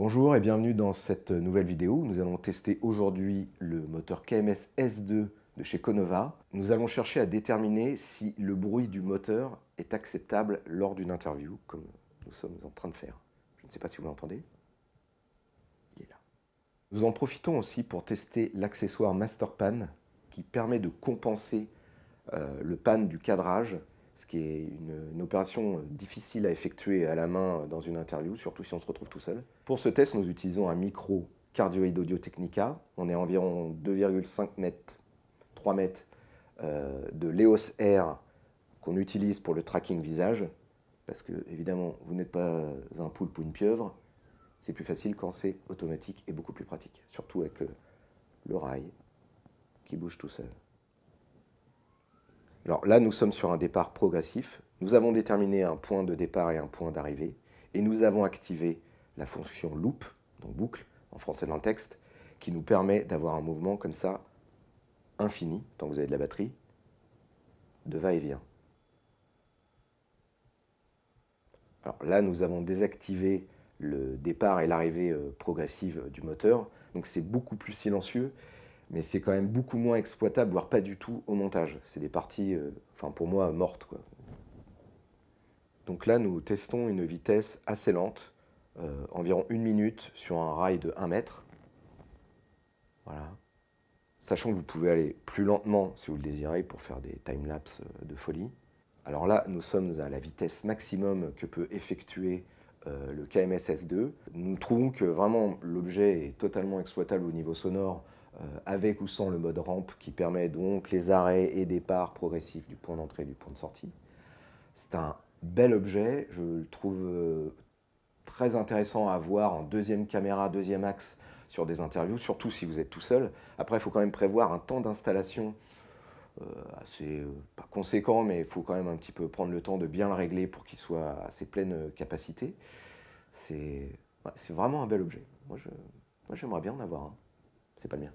Bonjour et bienvenue dans cette nouvelle vidéo où nous allons tester aujourd'hui le moteur KMS S2 de chez Conova. Nous allons chercher à déterminer si le bruit du moteur est acceptable lors d'une interview, comme nous sommes en train de faire. Je ne sais pas si vous l'entendez. Il est là. Nous en profitons aussi pour tester l'accessoire Master Pan qui permet de compenser le pan du cadrage, ce qui est une opération difficile à effectuer à la main dans une interview, surtout si on se retrouve tout seul. Pour ce test, nous utilisons un micro Cardioid Audio-Technica. On est à environ 2,5 mètres, 3 mètres de l'EOS R qu'on utilise pour le tracking visage, parce que, évidemment, vous n'êtes pas un poulpe ou une pieuvre. C'est plus facile quand c'est automatique et beaucoup plus pratique, surtout avec le rail qui bouge tout seul. Alors là, nous sommes sur un départ progressif. Nous avons déterminé un point de départ et un point d'arrivée. Et nous avons activé la fonction loop, donc boucle, en français dans le texte, qui nous permet d'avoir un mouvement comme ça, infini, tant que vous avez de la batterie, de va-et-vient. Alors là, nous avons désactivé le départ et l'arrivée progressive du moteur. Donc c'est beaucoup plus silencieux. Mais c'est quand même beaucoup moins exploitable, voire pas du tout au montage. C'est des parties, enfin pour moi, mortes, quoi. Donc là, nous testons une vitesse assez lente, environ 1 minute sur un rail de 1 mètre. Voilà. Sachant que vous pouvez aller plus lentement si vous le désirez pour faire des timelapses de folie. Alors là, nous sommes à la vitesse maximum que peut effectuer le KMS S2. Nous trouvons que vraiment l'objet est totalement exploitable au niveau sonore, avec ou sans le mode rampe qui permet donc les arrêts et départs progressifs du point d'entrée et du point de sortie. C'est un bel objet, je le trouve très intéressant à voir en deuxième caméra, deuxième axe sur des interviews, surtout si vous êtes tout seul. Après, il faut quand même prévoir un temps d'installation assez, pas conséquent, mais il faut quand même un petit peu prendre le temps de bien le régler pour qu'il soit à ses pleines capacités. C'est vraiment un bel objet. Moi, j'aimerais bien en avoir un. C'est pas le mien.